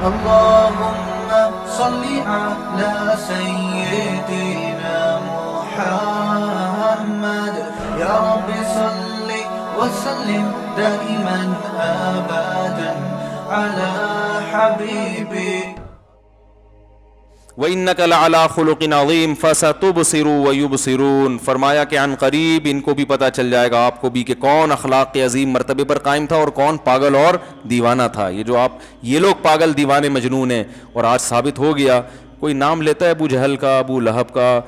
اللهم صل على سيدنا محمد يا رب صل وسلم دائما أبدا على حبيبك وَإِنَّكَ لَعَلَىٰ خُلُقٍ عَظِيمٍ فَسَتُبْصِرُ وَيُبْصِرُونَ، فرمایا کہ عن قریب ان کو بھی پتہ چل جائے گا، آپ کو بھی، کہ کون اخلاق کے عظیم مرتبے پر قائم تھا اور کون پاگل اور دیوانہ تھا۔ یہ جو یہ لوگ پاگل دیوانے مجنون ہیں، اور آج ثابت ہو گیا۔ کوئی نام لیتا ہے ابو جہل کا، ابو لہب کا،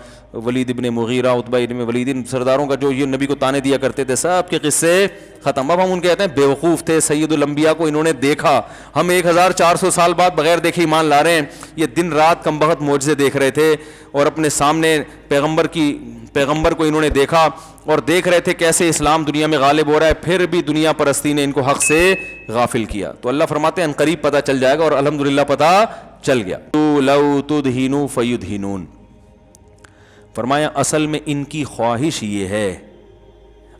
ولید ابن مغیرہ، عتبہ ابن ولید، ان سرداروں کا جو یہ نبی کو تانے دیا کرتے تھے، سب کے قصے ختم۔ اب ہم ان کہتے ہیں بیوقوف تھے، سید الانبیاء کو انہوں نے دیکھا، ہم 1400 سال بعد بغیر دیکھے ایمان لا رہے ہیں۔ یہ دن رات کم بخت معجزے دیکھ رہے تھے، اور اپنے سامنے پیغمبر کو انہوں نے دیکھا، اور دیکھ رہے تھے کیسے اسلام دنیا میں غالب ہو رہا ہے، پھر بھی دنیا پرستی نے ان کو حق سے غافل کیا۔ تو اللہ فرماتے ہیں عنقریب پتہ چل جائے گا، اور الحمدللہ پتہ چل گیا۔ لو تدہنوا فیدہنون، فرمایا اصل میں ان کی خواہش یہ ہے،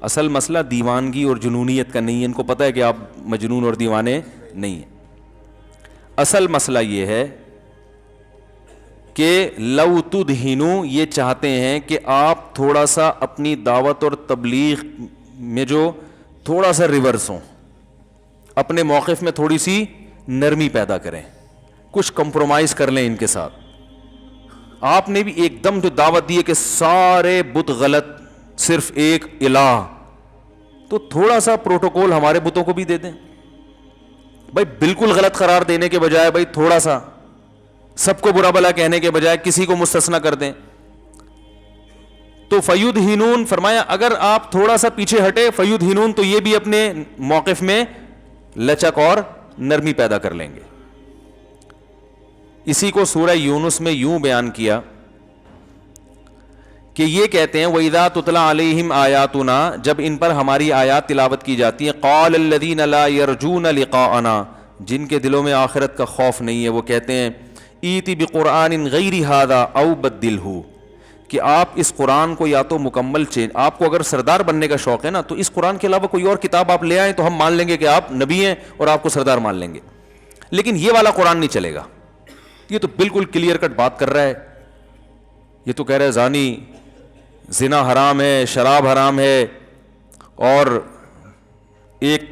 اصل مسئلہ دیوانگی اور جنونیت کا نہیں ہے، ان کو پتہ ہے کہ آپ مجنون اور دیوانے نہیں ہیں۔ اصل مسئلہ یہ ہے کہ لو تدہنوا، یہ چاہتے ہیں کہ آپ تھوڑا سا اپنی دعوت اور تبلیغ میں جو تھوڑا سا ریورس ہوں، اپنے موقف میں تھوڑی سی نرمی پیدا کریں، کچھ کمپرومائز کر لیں ان کے ساتھ۔ آپ نے بھی ایک دم جو دعوت دی ہے کہ سارے بت غلط، صرف ایک الہ، تو تھوڑا سا پروٹوکول ہمارے بتوں کو بھی دے دیں بھائی، بالکل غلط قرار دینے کے بجائے بھائی تھوڑا سا سب کو برا بھلا کہنے کے بجائے کسی کو مستثنا کر دیں۔ تو فیدہنون، فرمایا اگر آپ تھوڑا سا پیچھے ہٹے، فیدہنون، تو یہ بھی اپنے موقف میں لچک اور نرمی پیدا کر لیں گے۔ اسی کو سورہ یونس میں یوں بیان کیا کہ یہ کہتے ہیں وَإِذَا تُتْلَىٰ عَلَيْهِمْ آيَاتُنَا، جب ان پر ہماری آیات تلاوت کی جاتی ہیں، قَالَ الَّذِينَ لَا يَرْجُونَ لِقَاءَنَا، جن کے دلوں میں آخرت کا خوف نہیں ہے، وہ کہتے ہیں ایتی بقرآن غیر ھذا او بدلہ، کہ آپ اس قرآن کو یا تو مکمل چینج، آپ کو اگر سردار بننے کا شوق ہے نا، تو اس قرآن کے علاوہ کوئی اور کتاب آپ لے آئیں تو ہم مان لیں گے کہ آپ نبی ہیں اور آپ کو سردار مان لیں گے، لیکن یہ والا قرآن نہیں چلے گا۔ یہ تو بالکل کلیئر کٹ بات کر رہا ہے، یہ تو کہہ رہا ہے زانی، زنا حرام ہے، شراب حرام ہے، اور ایک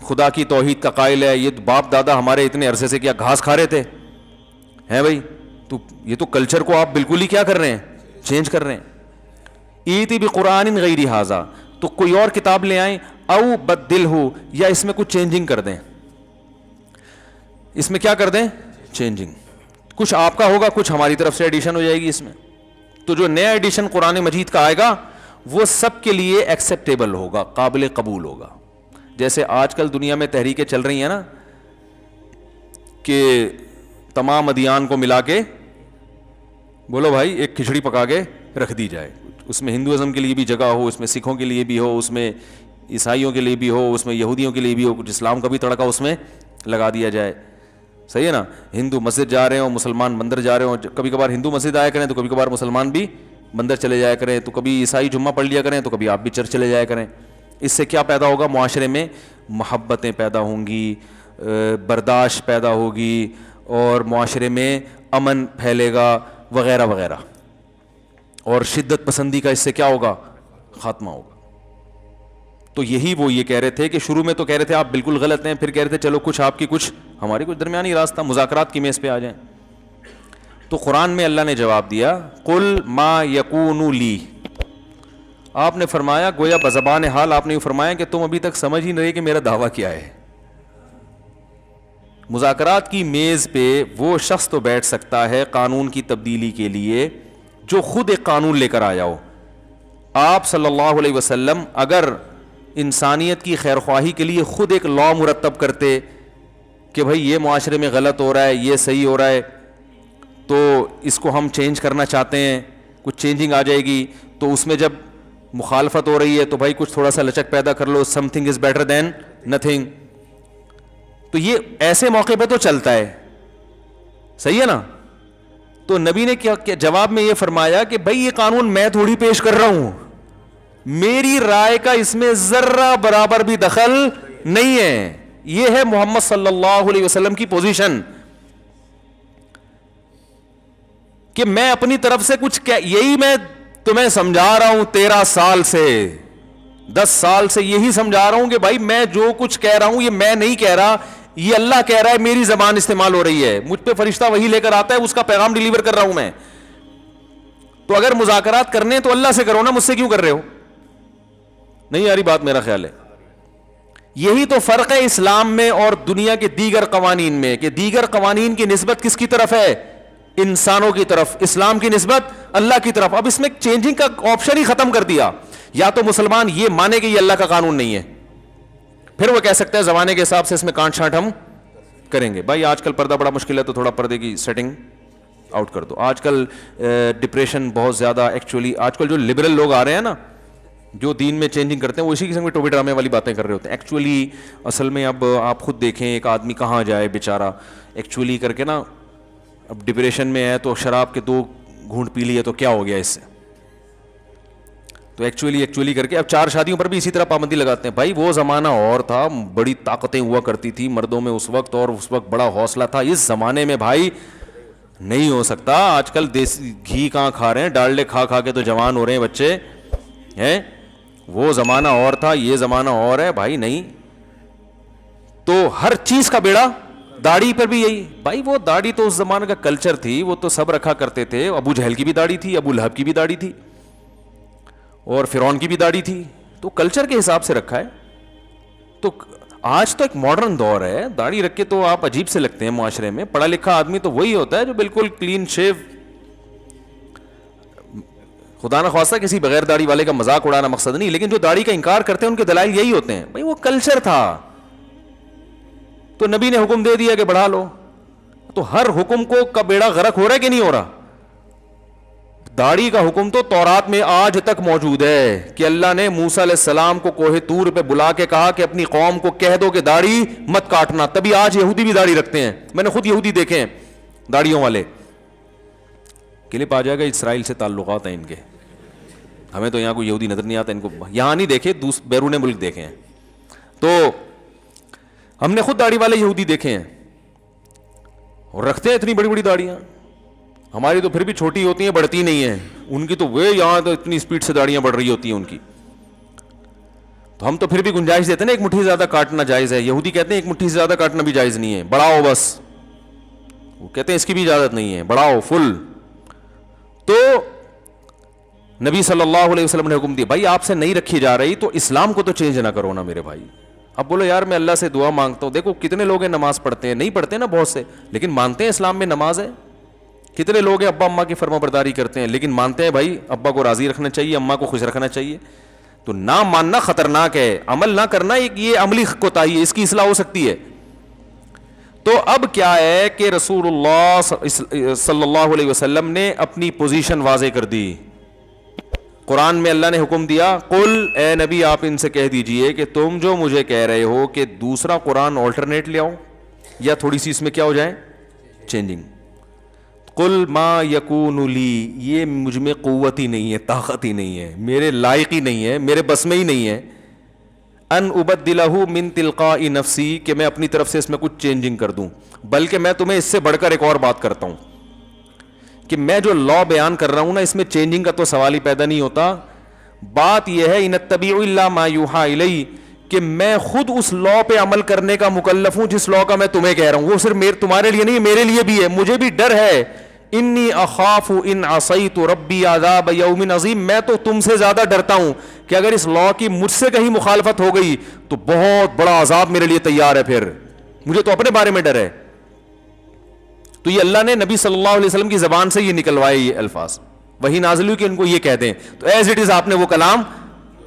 خدا کی توحید کا قائل ہے۔ یہ باپ دادا ہمارے اتنے عرصے سے کیا گھاس کھا رہے تھے ہیں بھائی، تو یہ تو کلچر کو آپ بالکل ہی کیا کر رہے ہیں، چینج کر رہے ہیں۔ ایتی بقرآن غیر ھذا، تو کوئی اور کتاب لے آئیں، او بدلہ، یا اس میں کچھ چینجنگ کر دیں، اس میں کیا کر دیں، چینجنگ، کچھ آپ کا ہوگا، کچھ ہماری طرف سے ایڈیشن ہو جائے گی اس میں۔ تو جو نیا ایڈیشن قرآن مجید کا آئے گا وہ سب کے لیے ایکسیپٹیبل ہوگا، قابل قبول ہوگا۔ جیسے آج کل دنیا میں تحریکیں چل رہی ہیں نا کہ تمام ادیان کو ملا کے بولو بھائی ایک کھچڑی پکا کے رکھ دی جائے، اس میں ہندوازم کے لیے بھی جگہ ہو، اس میں سکھوں کے لیے بھی ہو، اس میں عیسائیوں کے لیے بھی ہو، اس میں یہودیوں کے لیے بھی ہو، کچھ اسلام کا بھی تڑکا اس میں لگا دیا جائے، صحیح ہے نا۔ ہندو مسجد جا رہے ہوں، مسلمان مندر جا رہے ہوں، کبھی کبھار ہندو مسجد آیا کریں تو کبھی کبھار مسلمان بھی مندر چلے جایا کریں، تو کبھی عیسائی جمعہ پڑھ لیا کریں تو کبھی آپ بھی چرچ چلے جایا کریں۔ اس سے کیا پیدا ہوگا، معاشرے میں محبتیں پیدا ہوں گی، برداشت پیدا ہوگی، اور معاشرے میں امن پھیلے گا وغیرہ وغیرہ، اور شدت پسندی کا اس سے کیا ہوگا، خاتمہ ہوگا۔ تو یہی وہ یہ کہہ رہے تھے کہ شروع میں تو کہہ رہے تھے آپ بالکل غلط ہیں، پھر کہہ رہے تھے چلو کچھ آپ کی کچھ ہماری کچھ درمیانی راستہ، مذاکرات کی میز پہ آ جائیں۔ تو قرآن میں اللہ نے جواب دیا قل ما یکون لی، آپ نے فرمایا گویا بزبان حال آپ نے فرمایا کہ تم ابھی تک سمجھ ہی نہیں رہے کہ میرا دعویٰ کیا ہے۔ مذاکرات کی میز پہ وہ شخص تو بیٹھ سکتا ہے قانون کی تبدیلی کے لیے جو خود ایک قانون لے کر آیا ہو۔ آپ صلی اللہ علیہ وسلم اگر انسانیت کی خیر خواہی کے لیے خود ایک لا مرتب کرتے کہ بھائی یہ معاشرے میں غلط ہو رہا ہے، یہ صحیح ہو رہا ہے، تو اس کو ہم چینج کرنا چاہتے ہیں، کچھ چینجنگ آ جائے گی، تو اس میں جب مخالفت ہو رہی ہے تو بھائی کچھ تھوڑا سا لچک پیدا کر لو، something is better than nothing, تو یہ ایسے موقع پہ تو چلتا ہے، صحیح ہے نا۔ تو نبی نے کیا جواب میں یہ فرمایا کہ بھائی یہ قانون میں تھوڑی پیش کر رہا ہوں، میری رائے کا اس میں ذرہ برابر بھی دخل نہیں ہے، یہ ہے محمد صلی اللہ علیہ وسلم کی پوزیشن۔ کہ میں اپنی طرف سے کچھ یہی میں تمہیں سمجھا رہا ہوں 13 سال سے 10 سال سے یہی سمجھا رہا ہوں کہ بھائی میں جو کچھ کہہ رہا ہوں یہ میں نہیں کہہ رہا, یہ اللہ کہہ رہا ہے, میری زبان استعمال ہو رہی ہے, مجھ پہ فرشتہ وہی لے کر آتا ہے, اس کا پیغام ڈیلیور کر رہا ہوں میں. تو اگر مذاکرات کرنے تو اللہ سے کرو نا, مجھ سے کیوں کر رہے ہو؟ نہیں آ رہی بات, میرا خیال ہے. یہی تو فرق ہے اسلام میں اور دنیا کے دیگر قوانین میں, کہ دیگر قوانین کی نسبت کس کی طرف ہے؟ انسانوں کی طرف. اسلام کی نسبت اللہ کی طرف. اب اس میں چینجنگ کا آپشن ہی ختم کر دیا. یا تو مسلمان یہ مانے کہ یہ اللہ کا قانون نہیں ہے, پھر وہ کہہ سکتا ہے زمانے کے حساب سے اس میں کانٹ چھانٹ ہم کریں گے. بھائی آج کل پردہ بڑا مشکل ہے تو تھوڑا پردے کی سیٹنگ آؤٹ کر دو. آج کل ڈپریشن بہت زیادہ, ایکچولی آج کل جو لبرل لوگ آ رہے ہیں نا, جو دین میں چینجنگ کرتے ہیں, وہ اسی قسم کے ٹوپی ڈرامے والی باتیں کر رہے ہوتے ہیں. ایکچولی اصل میں اب آپ خود دیکھیں ایک آدمی کہاں جائے بیچارہ, ایکچولی کر کے نا اب ڈپریشن میں ہے تو شراب کے 2 گھونٹ پی لیے تو کیا ہو گیا اس سے, تو ایکچولی کر کے اب 4 شادیوں پر بھی اسی طرح پابندی لگاتے ہیں. بھائی وہ زمانہ اور تھا, بڑی طاقتیں ہوا کرتی تھی مردوں میں اس وقت, اور اس وقت بڑا حوصلہ تھا. اس زمانے میں بھائی نہیں ہو سکتا. آج کل دیسی گھی کہاں کھا رہے ہیں, ڈالڈے کھا کھا کے تو جوان ہو رہے ہیں بچے ہیں. وہ زمانہ اور تھا, یہ زمانہ اور ہے بھائی. نہیں تو ہر چیز کا بیڑا, داڑھی پر بھی یہی. بھائی وہ داڑھی تو اس زمانے کا کلچر تھی, وہ تو سب رکھا کرتے تھے. ابو جہل کی بھی داڑھی تھی, ابو لہب کی بھی داڑھی تھی, اور فرعون کی بھی داڑھی تھی. تو کلچر کے حساب سے رکھا ہے. تو آج تو ایک ماڈرن دور ہے, داڑھی رکھ کے تو آپ عجیب سے لگتے ہیں معاشرے میں. پڑھا لکھا آدمی تو وہی ہوتا ہے جو بالکل کلین شیو, خدا نہ خواستہ کسی بغیر داڑھی والے کا مذاق اڑانا مقصد نہیں, لیکن جو داڑھی کا انکار کرتے ہیں ان کے دلائل یہی ہوتے ہیں. بھائی وہ کلچر تھا تو نبی نے حکم دے دیا کہ بڑھا لو, تو ہر حکم کو کا بیڑا غرق ہو رہا ہے کہ نہیں ہو رہا؟ داڑھی کا حکم تو تورات میں آج تک موجود ہے کہ اللہ نے موسیٰ علیہ السلام کو کوہ طور پہ بلا کے کہا کہ اپنی قوم کو کہہ دو کہ داڑھی مت کاٹنا. تبھی آج یہودی بھی داڑھی رکھتے ہیں. میں نے خود یہودی دیکھے ہیں داڑھیوں والے. کلپ آ جائے گا, اسرائیل سے تعلقات ہیں ان کے. ہمیں تو یہاں کوئی یہودی نظر نہیں آتا, ان کو یہاں نہیں دیکھے, بیرون ملک دیکھے ہیں. تو ہم نے خود داڑھی والے یہودی دیکھے ہیں, اور رکھتے ہیں اتنی بڑی بڑی داڑیاں. ہماری تو پھر بھی چھوٹی ہوتی ہیں, بڑھتی نہیں ہیں. ان کی تو وہ یہاں تو اتنی اسپیڈ سے داڑیاں بڑھ رہی ہوتی ہیں ان کی. تو ہم تو پھر بھی گنجائش دیتے ہیں نا, ایک مٹھی سے زیادہ کاٹنا جائز ہے. یہودی کہتے ہیں ایک مٹھی سے زیادہ کاٹنا بھی جائز نہیں ہے, بڑھاؤ بس. وہ کہتے ہیں اس کی بھی اجازت نہیں ہے, بڑھاؤ فل. تو نبی صلی اللہ علیہ وسلم نے حکم دیا بھائی آپ سے نہیں رکھی جا رہی تو اسلام کو تو چینج نہ کرو نا میرے بھائی. اب بولو یار میں اللہ سے دعا مانگتا ہوں. دیکھو کتنے لوگ ہیں نماز پڑھتے ہیں, نہیں پڑھتے نا بہت سے, لیکن مانتے ہیں اسلام میں نماز ہے. کتنے لوگ ہیں ابا اماں کی فرما برداری کرتے ہیں, لیکن مانتے ہیں بھائی ابا کو راضی رکھنا چاہیے, اماں کو خوش رکھنا چاہیے. تو نہ ماننا خطرناک ہے, عمل نہ کرنا یہ عملی کوتاہی ہے, اس کی اصلاح ہو سکتی ہے. تو اب کیا ہے کہ رسول اللہ صلی اللہ علیہ وسلم نے اپنی پوزیشن واضح کر دی. قرآن میں اللہ نے حکم دیا, قل اے نبی آپ ان سے کہہ دیجئے کہ تم جو مجھے کہہ رہے ہو کہ دوسرا قرآن آلٹرنیٹ لے آؤ یا تھوڑی سی اس میں کیا ہو جائے چینجنگ. قل ما یکون لی, یہ مجھ میں قوت ہی نہیں ہے, طاقت ہی نہیں ہے, میرے لائق ہی نہیں ہے, میرے بس میں ہی نہیں ہے, ان ابدلہ من تلقاء نفسی, کہ میں اپنی طرف سے اس میں کچھ چینجنگ کر دوں. بلکہ میں تمہیں اس سے بڑھ کر ایک اور بات کرتا ہوں کہ میں جو لا بیان کر رہا ہوں نا, اس میں چینجنگ کا تو سوال ہی پیدا نہیں ہوتا. بات یہ ہے ان اتبع الا ما یوحى الی, کہ میں خود اس لا پہ عمل کرنے کا مکلف ہوں جس لا کا میں تمہیں کہہ رہا ہوں. وہ صرف تمہارے لیے نہیں, میرے لیے بھی ہے. مجھے بھی ڈر ہے, انی اخاف ان عصیت ربی عذاب یوم عظیم, میں تو تم سے زیادہ ڈرتا ہوں کہ اگر اس لا کی مجھ سے کہیں مخالفت ہو گئی تو بہت بڑا عذاب میرے لیے تیار ہے. پھر مجھے تو اپنے بارے میں ڈر ہے. تو یہ اللہ نے نبی صلی اللہ علیہ وسلم کی زبان سے یہ نکلوائے یہ الفاظ, وہی نازل ہوئی کہ ان کو یہ کہہ دیں. تو ایز اٹ از آپ نے وہ کلام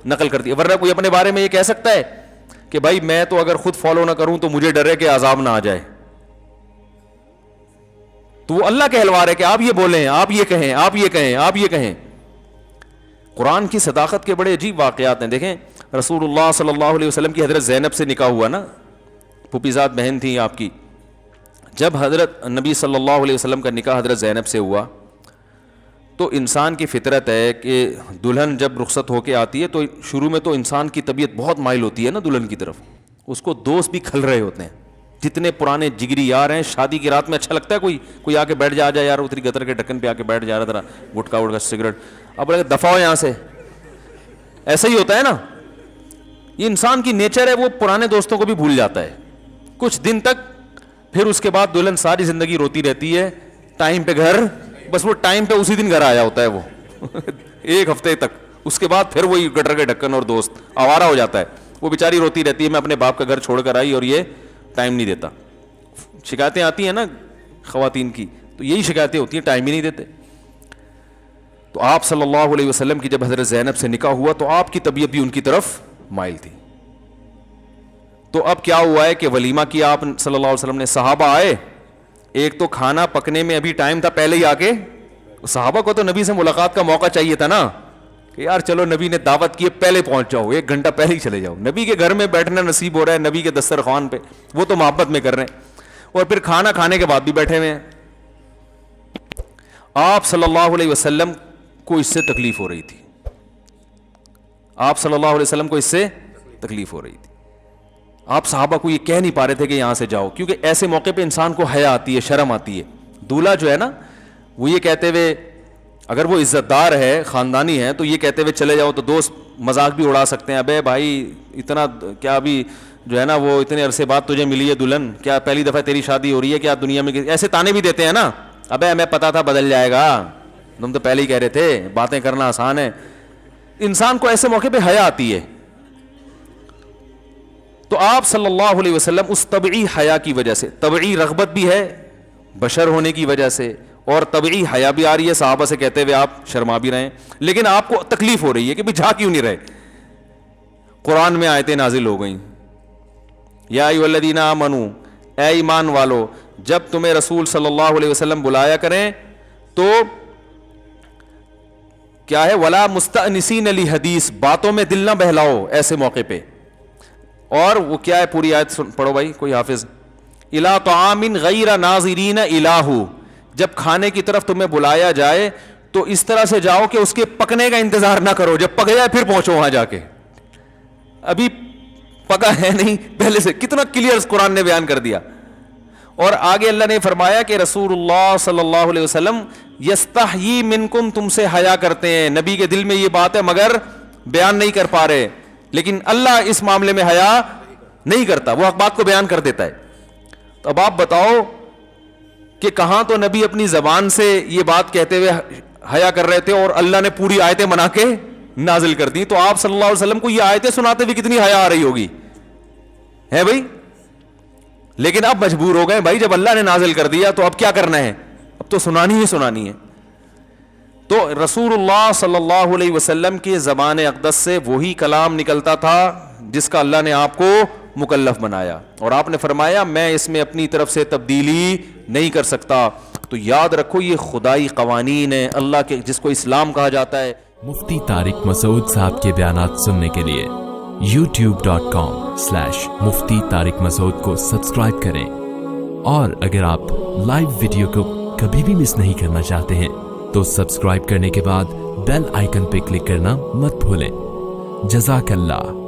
نقل کر دیا. ورنہ کوئی اپنے بارے میں یہ کہہ سکتا ہے کہ بھائی میں تو اگر خود فالو نہ کروں تو مجھے ڈر ہے کہ عذاب نہ آ جائے. تو وہ اللہ کہلوا رہے کہ آپ یہ بولیں, آپ یہ کہیں, آپ یہ کہیں, آپ یہ کہیں. قرآن کی صداقت کے بڑے عجیب واقعات ہیں. دیکھیں رسول اللہ صلی اللہ علیہ وسلم کی حضرت زینب سے نکاح ہوا نا, پھوپھیزاد بہن تھی آپ کی. جب حضرت نبی صلی اللہ علیہ وسلم کا نکاح حضرت زینب سے ہوا تو انسان کی فطرت ہے کہ دلہن جب رخصت ہو کے آتی ہے تو شروع میں تو انسان کی طبیعت بہت مائل ہوتی ہے نا دلہن کی طرف, اس کو دوست بھی کھل رہے ہوتے ہیں. جتنے پرانے جگری یار ہیں, شادی کی رات میں اچھا لگتا ہے کوئی آ کے بیٹھ جا یار, اتری گتر کے ڈھکن پہ آ کے بیٹھ جا رہا ذرا گٹکا وٹکا سگریٹ, اب دفعہ ہو یہاں سے. ایسا ہی ہوتا ہے نا, یہ انسان کی نیچر ہے, وہ پرانے دوستوں کو بھی بھول جاتا ہے کچھ دن تک, پھر اس کے بعد دلہن ساری زندگی روتی رہتی ہے ٹائم پہ گھر, بس وہ ٹائم پہ اسی دن گھر آیا ہوتا ہے وہ ایک ہفتے تک, اس کے بعد پھر وہی گٹر کے ڈھکن اور دوست آوارہ ہو جاتا ہے. وہ بیچاری روتی رہتی ہے میں اپنے باپ کا گھر چھوڑ کر آئی اور یہ ٹائم نہیں دیتا. شکایتیں آتی ہیں نا خواتین کی, تو یہی شکایتیں ہوتی ہیں, ٹائم ہی نہیں دیتے. تو آپ صلی اللہ علیہ وسلم کی جب حضرت زینب سے نکاح ہوا تو آپ کی طبیعت بھی ان کی طرف مائل تھی. تو اب کیا ہوا ہے کہ ولیمہ کیا آپ صلی اللہ علیہ وسلم نے, صحابہ آئے, ایک تو کھانا پکنے میں ابھی ٹائم تھا, پہلے ہی آ کے صحابہ کو تو نبی سے ملاقات کا موقع چاہیے تھا نا, کہ یار چلو نبی نے دعوت کی ہے پہلے پہنچ جاؤ, 1 گھنٹہ پہلے ہی چلے جاؤ. نبی کے گھر میں بیٹھنا نصیب ہو رہا ہے, نبی کے دسترخوان پہ, وہ تو محبت میں کر رہے ہیں, اور پھر کھانا کھانے کے بعد بھی بیٹھے ہوئے ہیں. آپ صلی اللہ علیہ وسلم کو اس سے تکلیف ہو رہی تھی, آپ صلی اللہ علیہ وسلم کو اس سے تکلیف ہو رہی تھی. آپ صحابہ کو یہ کہہ نہیں پا رہے تھے کہ یہاں سے جاؤ, کیونکہ ایسے موقع پہ انسان کو حیا آتی ہے, شرم آتی ہے. دولہا جو ہے نا, وہ یہ کہتے ہوئے, اگر وہ عزت دار ہے, خاندانی ہے, تو یہ کہتے ہوئے چلے جاؤ تو دوست مذاق بھی اڑا سکتے ہیں, ابے بھائی اتنا کیا ابھی جو ہے نا وہ اتنے عرصے بعد تجھے ملی ہے دلہن, کیا پہلی دفعہ تیری شادی ہو رہی ہے, کیا دنیا میں ایسے تانے بھی دیتے ہیں نا, ابے ہمیں پتا تھا بدل جائے گا, تم تو پہلے ہی کہہ رہے تھے, باتیں کرنا آسان ہے. انسان کو ایسے موقع پہ حیا آتی ہے. تو آپ صلی اللہ علیہ وسلم اس طبعی حیا کی وجہ سے, طبعی رغبت بھی ہے بشر ہونے کی وجہ سے, اور طبعی حیا بھی آ رہی ہے, صحابہ سے کہتے ہوئے آپ شرما بھی رہے ہیں, لیکن آپ کو تکلیف ہو رہی ہے کہ بھی جا کیوں نہیں رہے. قرآن میں آیتیں نازل ہو گئیں, یا ایھا الذین آمنوا, اے ایمان والو, جب تمہیں رسول صلی اللہ علیہ وسلم بلایا کریں تو کیا ہے, ولا مستأنسین لحدیث, باتوں میں دل نہ بہلاؤ ایسے موقع پہ. اور وہ کیا ہے پوری آیت پڑھو بھائی کوئی حافظ, الی طعام غیر ناظرین الہ, جب کھانے کی طرف تمہیں بلایا جائے تو اس طرح سے جاؤ کہ اس کے پکنے کا انتظار نہ کرو, جب پک جائے پھر پہنچو وہاں جا کے, ابھی پکا ہے نہیں پہلے سے. کتنا کلیئر قرآن نے بیان کر دیا. اور آگے اللہ نے فرمایا کہ رسول اللہ صلی اللہ علیہ وسلم یستحیی منکم, تم سے حیا کرتے ہیں. نبی کے دل میں یہ بات ہے مگر بیان نہیں کر پا رہے, لیکن اللہ اس معاملے میں حیا نہیں کرتا, وہ حق بات کو بیان کر دیتا ہے. تو اب آپ بتاؤ کہ کہاں تو نبی اپنی زبان سے یہ بات کہتے ہوئے حیا کر رہے تھے, اور اللہ نے پوری آیتیں بنا کے نازل کر دی. تو آپ صلی اللہ علیہ وسلم کو یہ آیتیں سناتے ہوئے کتنی حیا آ رہی ہوگی, ہے بھائی. لیکن اب مجبور ہو گئے بھائی, جب اللہ نے نازل کر دیا تو اب کیا کرنا ہے, اب تو سنانی ہی سنانی ہے. تو رسول اللہ صلی اللہ علیہ وسلم کی زبان اقدس سے وہی کلام نکلتا تھا جس کا اللہ نے آپ کو مکلف بنایا, اور آپ نے فرمایا میں اس میں اپنی طرف سے تبدیلی نہیں کر سکتا. تو یاد رکھو یہ خدائی قوانین ہیں اللہ کے, جس کو اسلام کہا جاتا ہے. مفتی طارق مسعود صاحب کے بیانات سننے کے لیے youtube.com/مفتی طارق مسعود کو سبسکرائب کریں, اور اگر آپ لائیو ویڈیو کو کبھی بھی مس نہیں کرنا چاہتے ہیں تو سبسکرائب کرنے کے بعد بیل آئیکن پہ کلک کرنا مت بھولیں. جزاک اللہ.